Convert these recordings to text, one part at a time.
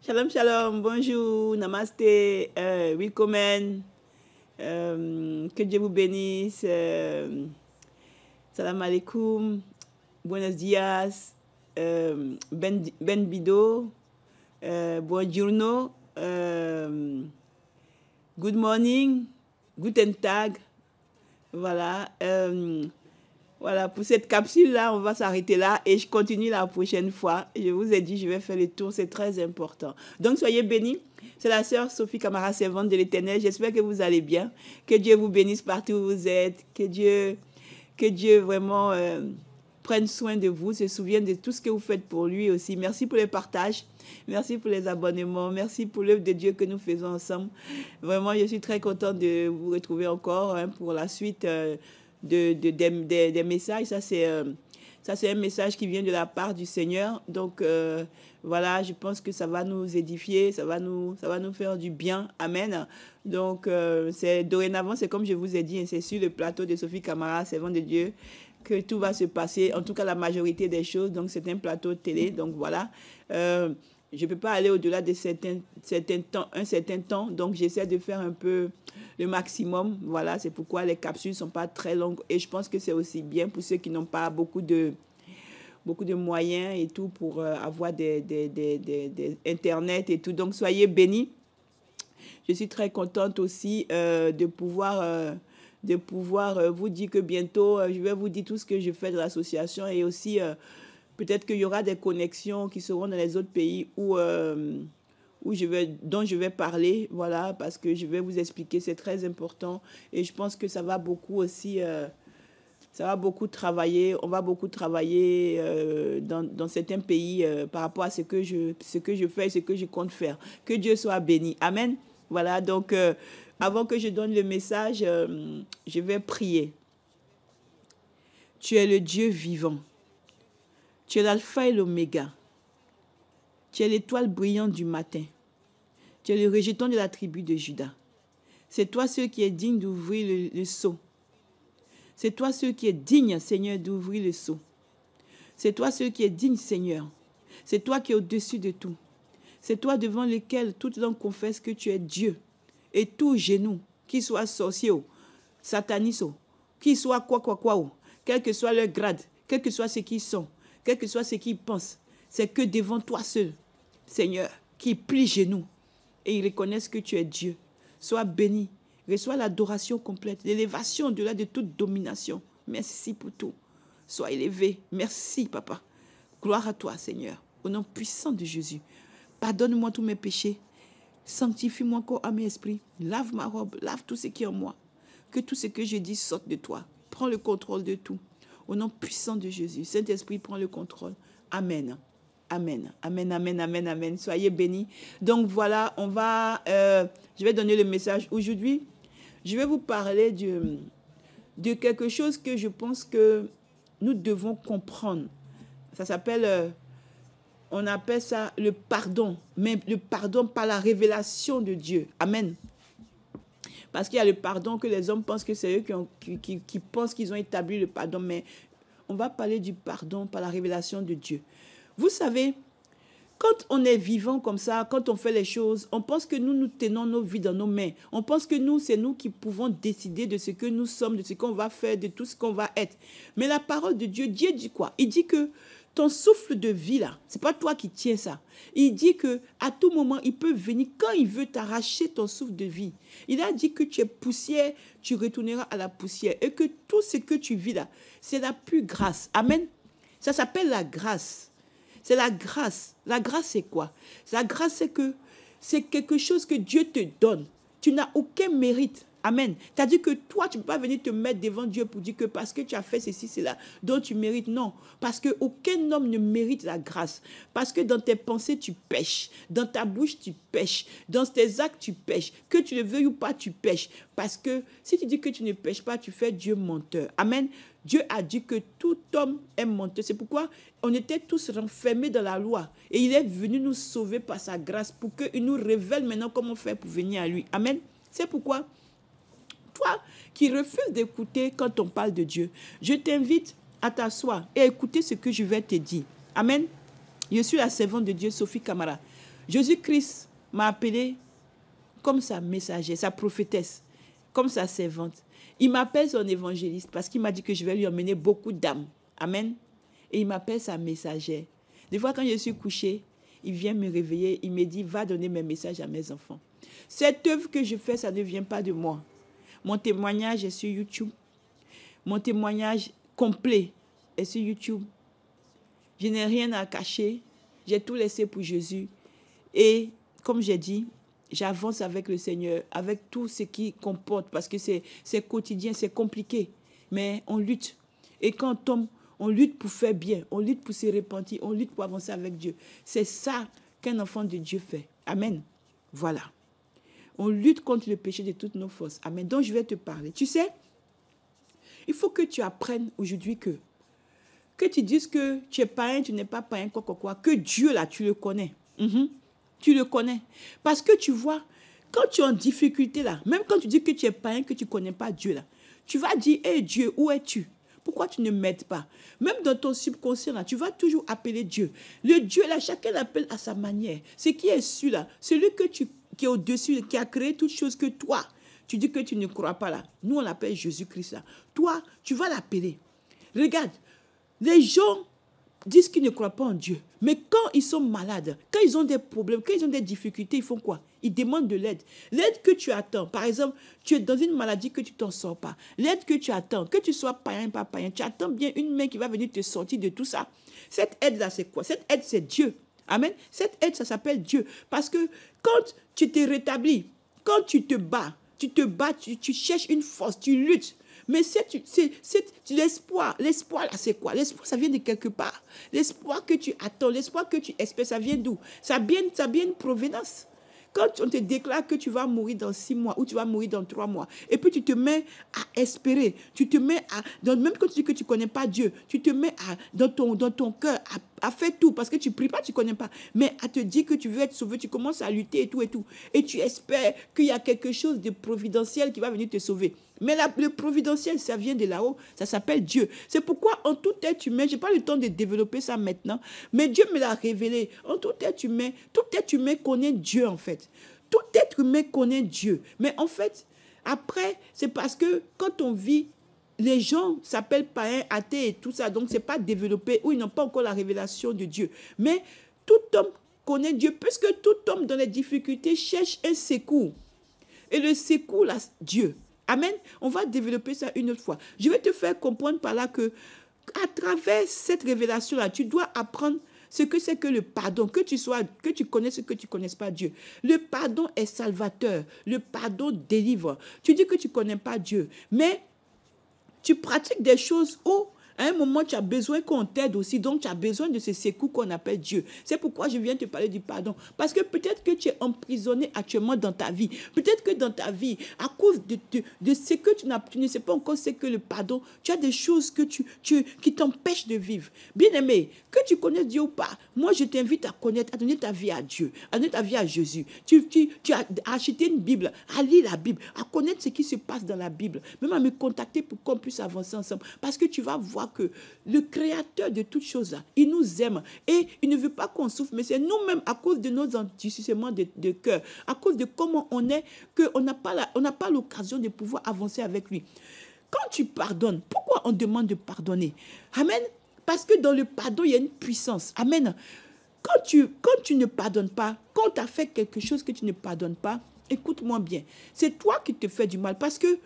Shalom, shalom, bonjour, namaste, willkommen, que Dieu vous bénisse, salam alaikum, buenos dias, ben bido, buongiorno, good morning, guten tag, voilà. Voilà, pour cette capsule-là, on va s'arrêter là et je continue la prochaine fois. Je vous ai dit, je vais faire le tour, c'est très important. Donc, soyez bénis. C'est la sœur Sophie Camara, servante de l'Éternel. J'espère que vous allez bien. Que Dieu vous bénisse partout où vous êtes. Que Dieu vraiment prenne soin de vous, se souvienne de tout ce que vous faites pour lui aussi. Merci pour les partages. Merci pour les abonnements. Merci pour l'œuvre de Dieu que nous faisons ensemble. Vraiment, je suis très contente de vous retrouver encore pour la suite des messages. Ça, c'est un message qui vient de la part du Seigneur. Donc, voilà, je pense que ça va nous édifier, ça va nous faire du bien. Amen. Donc, dorénavant, c'est comme je vous ai dit, c'est sur le plateau de Sophie Camara, servante de Dieu, que tout va se passer, en tout cas la majorité des choses. Donc, c'est un plateau de télé. Donc, voilà. Je ne peux pas aller au-delà de un certain temps. Donc, j'essaie de faire un peu le maximum. Voilà, c'est pourquoi les capsules ne sont pas très longues. Et je pense que c'est aussi bien pour ceux qui n'ont pas beaucoup de moyens et tout pour avoir des Internet et tout. Donc, soyez bénis. Je suis très contente aussi de pouvoir vous dire que bientôt, je vais vous dire tout ce que je fais de l'association et aussi peut-être qu'il y aura des connexions qui seront dans les autres pays dont je vais parler, voilà, parce que je vais vous expliquer, c'est très important et je pense que ça va beaucoup aussi, ça va beaucoup travailler, on va beaucoup travailler dans certains pays par rapport à ce que je fais et ce que je compte faire. Que Dieu soit béni. Amen. Voilà, donc avant que je donne le message, je vais prier. Tu es le Dieu vivant. Tu es l'alpha et l'oméga. Tu es l'étoile brillante du matin. Tu es le rejeton de la tribu de Juda. C'est toi celui qui est digne d'ouvrir le sceau. C'est toi celui qui est digne, Seigneur, d'ouvrir le sceau. C'est toi celui qui est digne, Seigneur. C'est toi qui es au-dessus de tout. C'est toi devant lequel toute langue confesse que tu es Dieu. Et tout genou, qu'il soit sorcier, sataniste, qu'il soit quoi, quel que soit leur grade, quel que soit ce qu'ils sont, quel que soit ce qu'ils pensent, c'est que devant toi seul, Seigneur, qui plie genoux et ils reconnaissent que tu es Dieu. Sois béni, reçois l'adoration complète, l'élévation au-delà de toute domination. Merci pour tout. Sois élevé. Merci, Papa. Gloire à toi, Seigneur. Au nom puissant de Jésus. Pardonne-moi tous mes péchés. Sanctifie-moi corps, âme et esprit. Lave ma robe, lave tout ce qui est en moi. Que tout ce que je dis sorte de toi. Prends le contrôle de tout. Au nom puissant de Jésus. Saint-Esprit, prends le contrôle. Amen. Amen. Amen, amen, amen, amen. Soyez bénis. Donc voilà, je vais donner le message. Aujourd'hui, je vais vous parler de quelque chose que je pense que nous devons comprendre. Ça s'appelle... on appelle ça le pardon, mais le pardon par la révélation de Dieu. Amen. Parce qu'il y a le pardon que les hommes pensent que c'est eux qui pensent qu'ils ont établi le pardon, mais on va parler du pardon par la révélation de Dieu. Vous savez, quand on est vivant comme ça, quand on fait les choses, on pense que nous tenons nos vies dans nos mains. On pense que c'est nous qui pouvons décider de ce que nous sommes, de ce qu'on va faire, de tout ce qu'on va être. Mais la parole de Dieu, Dieu dit quoi? Il dit que ton souffle de vie là, c'est pas toi qui tiens ça. Il dit que à tout moment, il peut venir quand il veut t'arracher ton souffle de vie. Il a dit que tu es poussière, tu retourneras à la poussière et que tout ce que tu vis là, c'est la pure grâce. Amen. Ça s'appelle la grâce. C'est la grâce. La grâce, c'est quoi? La grâce, c'est que c'est quelque chose que Dieu te donne. Tu n'as aucun mérite. Amen. C'est-à-dire que toi, tu ne peux pas venir te mettre devant Dieu pour dire que parce que tu as fait ceci, cela, dont tu mérites. Non. Parce qu'aucun homme ne mérite la grâce. Parce que dans tes pensées, tu pèches. Dans ta bouche, tu pèches. Dans tes actes, tu pèches. Que tu le veuilles ou pas, tu pèches. Parce que si tu dis que tu ne pèches pas, tu fais Dieu menteur. Amen. Dieu a dit que tout homme est menteur. C'est pourquoi on était tous renfermés dans la loi. Et il est venu nous sauver par sa grâce pour qu'il nous révèle maintenant comment faire pour venir à lui. Amen. C'est pourquoi toi qui refuses d'écouter quand on parle de Dieu, je t'invite à t'asseoir et à écouter ce que je vais te dire. Amen. Je suis la servante de Dieu, Sophie Camara. Jésus-Christ m'a appelé comme sa messagère, sa prophétesse, comme sa servante. Il m'appelle son évangéliste parce qu'il m'a dit que je vais lui emmener beaucoup d'âmes. Amen. Et il m'appelle sa messagère. Des fois, quand je suis couchée, il vient me réveiller, il me dit, va donner mes messages à mes enfants. Cette œuvre que je fais, ça ne vient pas de moi. Mon témoignage est sur YouTube. Mon témoignage complet est sur YouTube. Je n'ai rien à cacher. J'ai tout laissé pour Jésus. Et comme j'ai dit, j'avance avec le Seigneur, avec tout ce qui comporte, parce que c'est quotidien, c'est compliqué. Mais on lutte. Et quand on tombe, on lutte pour faire bien, on lutte pour se repentir, on lutte pour avancer avec Dieu. C'est ça qu'un enfant de Dieu fait. Amen. Voilà. On lutte contre le péché de toutes nos forces. Amen. Donc, je vais te parler. Tu sais, il faut que tu apprennes aujourd'hui que tu dises que tu es païen, tu n'es pas païen, quoi. Que Dieu, là, tu le connais. Tu le connais. Parce que tu vois, quand tu es en difficulté, là, même quand tu dis que tu es païen, que tu ne connais pas Dieu, là, tu vas dire, hé Dieu, où es-tu? Pourquoi tu ne m'aides pas? Même dans ton subconscient, là, tu vas toujours appeler Dieu. Le Dieu, là, chacun l'appelle à sa manière. Ce qui est sûr, là, celui qui est au-dessus, qui a créé toutes choses que toi, tu dis que tu ne crois pas, là. Nous, on l'appelle Jésus-Christ, là. Toi, tu vas l'appeler. Regarde, les gens disent qu'ils ne croient pas en Dieu. Mais quand ils sont malades, quand ils ont des problèmes, quand ils ont des difficultés, ils font quoi? Ils demandent de l'aide. L'aide que tu attends. Par exemple, tu es dans une maladie que tu ne t'en sors pas. L'aide que tu attends, que tu sois païen, pas païen, tu attends bien une main qui va venir te sortir de tout ça. Cette aide-là, c'est quoi? Cette aide, c'est Dieu. Amen. Cette aide, ça s'appelle Dieu. Parce que quand tu te rétablis, quand tu te bats, tu cherches une force, tu luttes. Mais c'est l'espoir. L'espoir, là, c'est quoi? L'espoir, ça vient de quelque part. L'espoir que tu attends, l'espoir que tu espères, ça vient d'où? Ça vient une provenance. Quand on te déclare que tu vas mourir dans 6 mois ou tu vas mourir dans 3 mois, et puis tu te mets à espérer, tu te mets même quand tu dis que tu ne connais pas Dieu, tu te mets dans ton cœur à faire tout, parce que tu ne pries pas, tu ne connais pas, mais à te dire que tu veux être sauvé, tu commences à lutter et tout, et tu espères qu'il y a quelque chose de providentiel qui va venir te sauver. Mais le providentiel, ça vient de là-haut, ça s'appelle Dieu. C'est pourquoi en tout être humain, je n'ai pas le temps de développer ça maintenant, mais Dieu me l'a révélé. En tout être humain connaît Dieu en fait. Tout être humain connaît Dieu. Mais en fait, après, c'est parce que quand on vit, les gens s'appellent païens, athées et tout ça, donc ce n'est pas développé, ou ils n'ont pas encore la révélation de Dieu. Mais tout homme connaît Dieu, puisque tout homme dans les difficultés cherche un secours. Et le secours, là, Dieu. Amen. On va développer ça une autre fois. Je vais te faire comprendre par là que, à travers cette révélation-là, tu dois apprendre ce que c'est que le pardon, que tu connaisses ou que tu ne connaisses pas Dieu. Le pardon est salvateur. Le pardon délivre. Tu dis que tu ne connais pas Dieu, mais tu pratiques des choses où, à un moment, tu as besoin qu'on t'aide aussi. Donc, tu as besoin de ce secours qu'on appelle Dieu. C'est pourquoi je viens te parler du pardon. Parce que peut-être que tu es emprisonné actuellement dans ta vie. Peut-être que dans ta vie, à cause de ce que tu ne sais pas encore ce que le pardon, tu as des choses que qui t'empêchent de vivre. Bien-aimé, que tu connaisses Dieu ou pas, moi, je t'invite à donner ta vie à Dieu, à donner ta vie à Jésus. Tu as acheté une Bible, à lire la Bible, à connaître ce qui se passe dans la Bible, même à me contacter pour qu'on puisse avancer ensemble. Parce que tu vas voir que le créateur de toutes choses, il nous aime et il ne veut pas qu'on souffre, mais c'est nous-mêmes, à cause de nos endurcissements de cœur, à cause de comment on est, qu'on n'a pas l'occasion de pouvoir avancer avec lui. Quand tu pardonnes, pourquoi on demande de pardonner? Amen. Parce que dans le pardon, il y a une puissance. Amen. Quand tu ne pardonnes pas, quand tu as fait quelque chose que tu ne pardonnes pas, écoute-moi bien, c'est toi qui te fais du mal parce que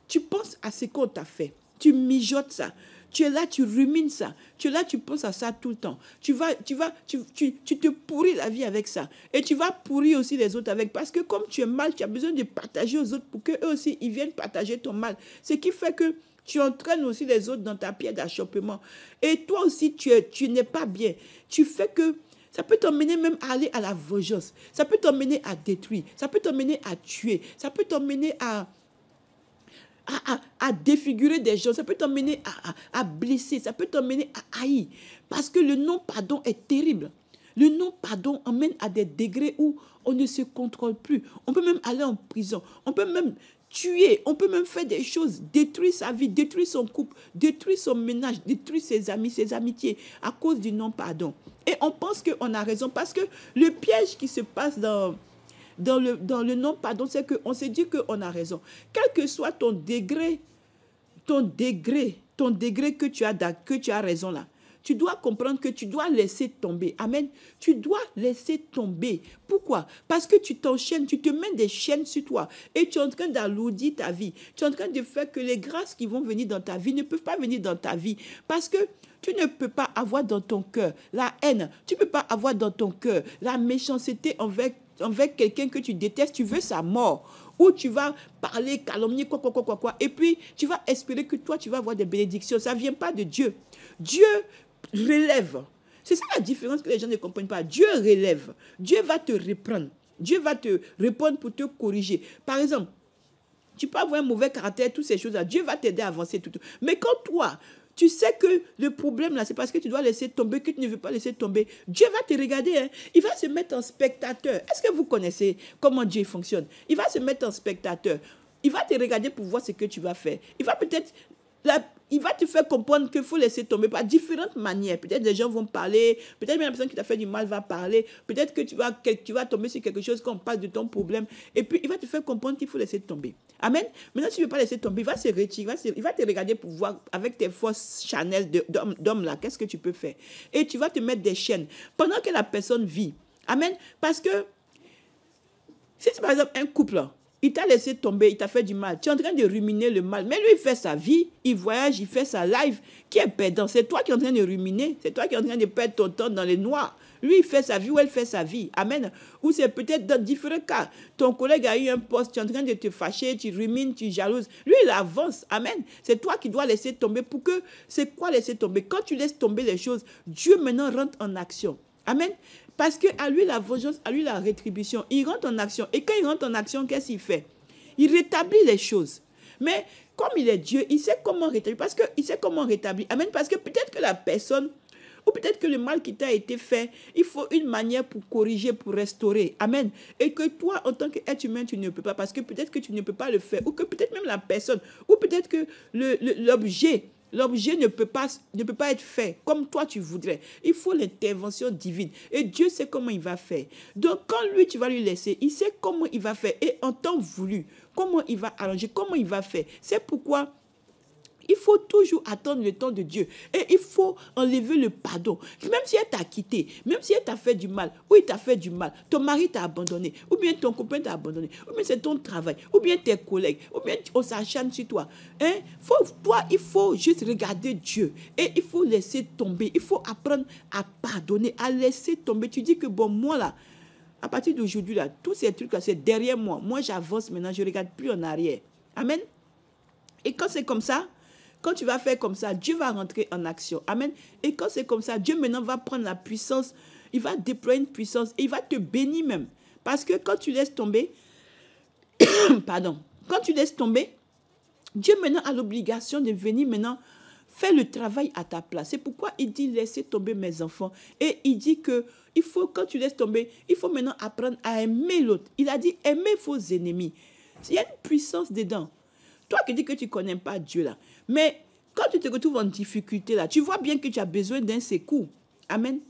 tu penses à ce qu'on t'a fait. Tu mijotes ça. Tu es là, tu rumines ça. Tu es là, tu penses à ça tout le temps. Tu te pourris la vie avec ça. Et tu vas pourrir aussi les autres avec. Parce que comme tu es mal, tu as besoin de partager aux autres pour qu'eux aussi, ils viennent partager ton mal. Ce qui fait que tu entraînes aussi les autres dans ta pierre d'achoppement. Et toi aussi, tu n'es pas bien. Tu fais que ça peut t'emmener même à aller à la vengeance. Ça peut t'emmener à détruire. Ça peut t'emmener à tuer. Ça peut t'emmener à défigurer des gens, ça peut t'emmener à blesser, ça peut t'emmener à haïr. Parce que le non-pardon est terrible. Le non-pardon emmène à des degrés où on ne se contrôle plus. On peut même aller en prison. On peut même tuer, on peut même faire des choses, détruire sa vie, détruire son couple, détruire son ménage, détruire ses amis, ses amitiés à cause du non-pardon. Et on pense qu'on a raison parce que le piège qui se passe dans le non-pardon, c'est qu'on se dit qu'on a raison. Quel que soit ton degré que tu as raison là, tu dois comprendre que tu dois laisser tomber. Amen. Tu dois laisser tomber. Pourquoi? Parce que tu t'enchaînes, tu te mets des chaînes sur toi et tu es en train d'alourdir ta vie. Tu es en train de faire que les grâces qui vont venir dans ta vie ne peuvent pas venir dans ta vie parce que tu ne peux pas avoir dans ton cœur la haine. Tu ne peux pas avoir dans ton cœur la méchanceté envers quelqu'un que tu détestes. Tu veux sa mort. Ou tu vas parler, calomnier, quoi. Et puis, tu vas espérer que toi, tu vas avoir des bénédictions. Ça ne vient pas de Dieu. Dieu relève. C'est ça la différence que les gens ne comprennent pas. Dieu relève. Dieu va te reprendre. Dieu va te répondre pour te corriger. Par exemple, tu peux avoir un mauvais caractère, toutes ces choses-là. Dieu va t'aider à avancer tout. Mais quand toi, tu sais que le problème là, c'est parce que tu dois laisser tomber, que tu ne veux pas laisser tomber. Dieu va te regarder, hein. Il va se mettre en spectateur. Est-ce que vous connaissez comment Dieu fonctionne? Il va se mettre en spectateur. Il va te regarder pour voir ce que tu vas faire. Il va te faire comprendre qu'il faut laisser tomber par différentes manières. Peut-être les gens vont parler, peut-être même la personne qui t'a fait du mal va parler, peut-être que tu vas tomber sur quelque chose quand on parle de ton problème, et puis il va te faire comprendre qu'il faut laisser tomber. Amen. Maintenant, si tu ne veux pas laisser tomber, il va se retirer, il va te regarder pour voir avec tes forces charnelles d'homme là, qu'est-ce que tu peux faire. Et tu vas te mettre des chaînes pendant que la personne vit. Amen. Parce que si c'est par exemple un couple, il t'a laissé tomber, il t'a fait du mal. Tu es en train de ruminer le mal. Mais lui, il fait sa vie, il voyage, il fait sa life. Qui est perdant? C'est toi qui es en train de ruminer. C'est toi qui es en train de perdre ton temps dans les noirs. Lui, il fait sa vie ou elle fait sa vie. Amen. Ou c'est peut-être dans différents cas. Ton collègue a eu un poste, tu es en train de te fâcher, tu rumines, tu jalouses. Lui, il avance. Amen. C'est toi qui dois laisser tomber. Pour que, c'est quoi laisser tomber? Quand tu laisses tomber les choses, Dieu maintenant rentre en action. Amen. Parce qu'à lui, la vengeance, à lui, la rétribution. Il rentre en action. Et quand il rentre en action, qu'est-ce qu'il fait? Il rétablit les choses. Mais comme il est Dieu, il sait comment rétablir. Parce qu'il sait comment rétablir. Amen. Parce que peut-être que la personne, ou peut-être que le mal qui t'a été fait, il faut une manière pour corriger, pour restaurer. Amen. Et que toi, en tant qu'être humain, tu ne peux pas. Parce que peut-être que tu ne peux pas le faire. Ou que peut-être même la personne. Ou peut-être que l'objet ne peut pas être fait comme toi tu voudrais. Il faut l'intervention divine. Et Dieu sait comment il va faire. Donc, quand lui, tu vas lui laisser, il sait comment il va faire. Et en temps voulu, comment il va arranger, comment il va faire. C'est pourquoi il faut toujours attendre le temps de Dieu. Et il faut enlever le pardon. Même si elle t'a quitté, même si elle t'a fait du mal, ou il t'a fait du mal, ton mari t'a abandonné, ou bien ton copain t'a abandonné, ou bien c'est ton travail, ou bien tes collègues, ou bien on s'acharne sur toi. Il faut juste regarder Dieu. Et il faut laisser tomber. Il faut apprendre à pardonner, à laisser tomber. Tu dis que bon, moi là, à partir d'aujourd'hui là, tous ces trucs là, c'est derrière moi. Moi, j'avance maintenant, je ne regarde plus en arrière. Amen. Et quand c'est comme ça, quand tu vas faire comme ça, Dieu va rentrer en action. Amen. Et quand c'est comme ça, Dieu maintenant va prendre la puissance. Il va déployer une puissance et il va te bénir même. Parce que quand tu laisses tomber, quand tu laisses tomber, Dieu maintenant a l'obligation de venir maintenant faire le travail à ta place. C'est pourquoi il dit laissez tomber mes enfants. Et il dit que quand tu laisses tomber, il faut maintenant apprendre à aimer l'autre. Il a dit aimer vos ennemis. Il y a une puissance dedans. Toi qui dis que tu ne connais pas Dieu là. Mais quand tu te retrouves en difficulté là, tu vois bien que tu as besoin d'un secours. Amen.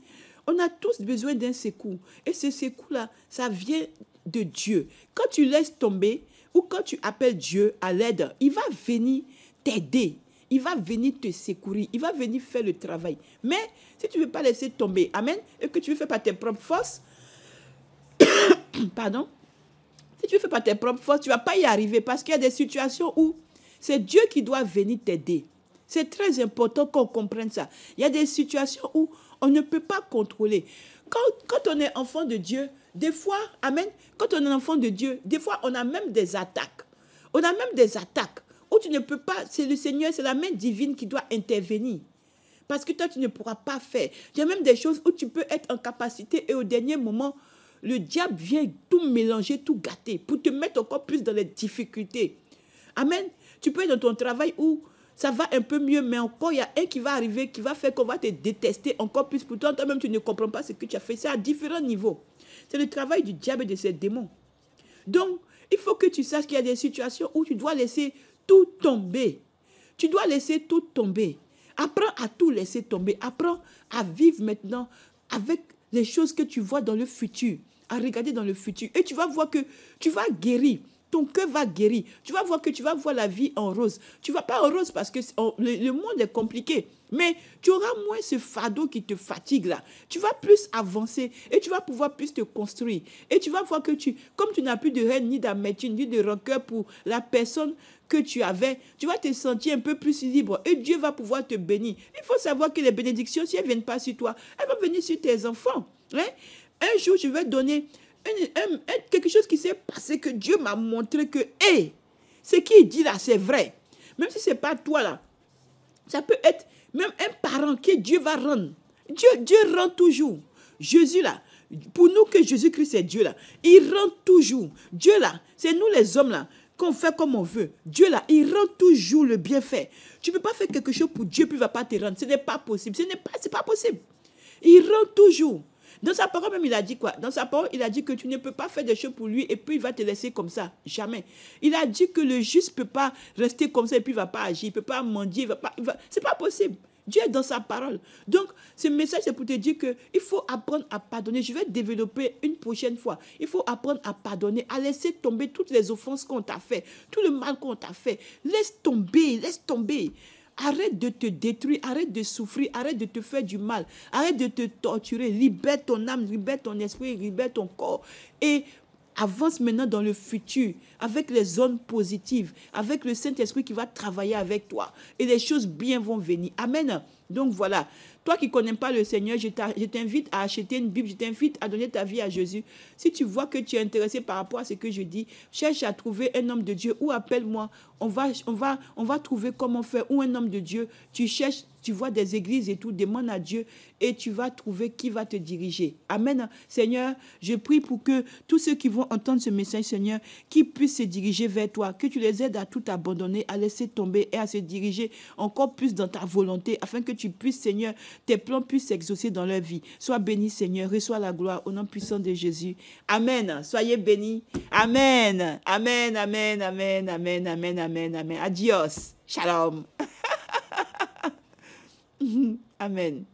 On a tous besoin d'un secours. Et ce secours là, ça vient de Dieu. Quand tu laisses tomber ou quand tu appelles Dieu à l'aide, il va venir t'aider. Il va venir te secourir. Il va venir faire le travail. Mais si tu ne veux pas laisser tomber, amen, et que tu veux faire par tes propres forces, si tu ne fais pas tes propres forces, tu ne vas pas y arriver parce qu'il y a des situations où c'est Dieu qui doit venir t'aider. C'est très important qu'on comprenne ça. Il y a des situations où on ne peut pas contrôler. Quand on est enfant de Dieu, des fois, amen, quand on est enfant de Dieu, des fois, on a même des attaques. On a même des attaques où tu ne peux pas, c'est le Seigneur, c'est la main divine qui doit intervenir. Parce que toi, tu ne pourras pas faire. Il y a même des choses où tu peux être en capacité et au dernier moment, le diable vient tout mélanger, tout gâter pour te mettre encore plus dans les difficultés. Amen. Tu peux être dans ton travail où ça va un peu mieux, mais encore, il y a un qui va arriver, qui va faire qu'on va te détester encore plus. Pourtant, toi-même, tu ne comprends pas ce que tu as fait. C'est à différents niveaux. C'est le travail du diable et de ses démons. Donc, Il faut que tu saches qu'il y a des situations où tu dois laisser tout tomber. Tu dois laisser tout tomber. Apprends à tout laisser tomber. Apprends à vivre maintenant avec les choses que tu vois dans le futur. À regarder dans le futur. Et tu vas voir que tu vas guérir. Ton cœur va guérir. Tu vas voir que tu vas voir la vie en rose. Tu ne vas pas en rose parce que le monde est compliqué. Mais tu auras moins ce fardeau qui te fatigue là. Tu vas plus avancer et tu vas pouvoir plus te construire. Et tu vas voir que comme tu n'as plus de haine, ni d'amertume, ni de rancœur pour la personne que tu avais, tu vas te sentir un peu plus libre et Dieu va pouvoir te bénir. Il faut savoir que les bénédictions, si elles ne viennent pas sur toi, elles vont venir sur tes enfants. Hein? Un jour, je vais donner quelque chose qui s'est passé, que Dieu m'a montré que, hey, ce qu'il dit là, c'est vrai. Même si ce n'est pas toi là, ça peut être même un parent que Dieu va rendre. Dieu rend toujours. Jésus là, pour nous que Jésus-Christ est Dieu là, il rend toujours. Dieu là, c'est nous les hommes là, qu'on fait comme on veut. Dieu là, il rend toujours le bienfait. Tu ne peux pas faire quelque chose pour Dieu puis il ne va pas te rendre. Ce n'est pas possible. C'est pas possible. Il rend toujours. Dans sa parole même, il a dit quoi? Dans sa parole, il a dit que tu ne peux pas faire des choses pour lui et puis il va te laisser comme ça. Jamais. Il a dit que le juste ne peut pas rester comme ça et puis il ne va pas agir. Il ne peut pas mendier. C'est pas possible. Dieu est dans sa parole. Donc, ce message, c'est pour te dire qu'il faut apprendre à pardonner. Je vais développer une prochaine fois. Il faut apprendre à pardonner, à laisser tomber toutes les offenses qu'on t'a fait, tout le mal qu'on t'a fait. Laisse tomber, laisse tomber. Arrête de te détruire, arrête de souffrir, arrête de te faire du mal, arrête de te torturer, libère ton âme, libère ton esprit, libère ton corps et avance maintenant dans le futur avec les zones positives, avec le Saint-Esprit qui va travailler avec toi et les choses bien vont venir. Amen. Donc voilà, toi qui ne connais pas le Seigneur, je t'invite à acheter une Bible, je t'invite à donner ta vie à Jésus. Si tu vois que tu es intéressé par rapport à ce que je dis, cherche à trouver un homme de Dieu ou appelle-moi. On va trouver comment faire. Ou un homme de Dieu, tu cherches, tu vois des églises et tout, demande à Dieu et tu vas trouver qui va te diriger. Amen. Seigneur, je prie pour que tous ceux qui vont entendre ce message, Seigneur, qui puissent se diriger vers toi, que tu les aides à tout abandonner, à laisser tomber et à se diriger encore plus dans ta volonté, afin que tu puisses, Seigneur, tes plans puissent s'exaucer dans leur vie. Sois béni, Seigneur, reçois la gloire au nom puissant de Jésus. Amen. Soyez bénis. Amen. Amen, amen, amen, amen, amen, amen, amen. Adios. Shalom. Amen.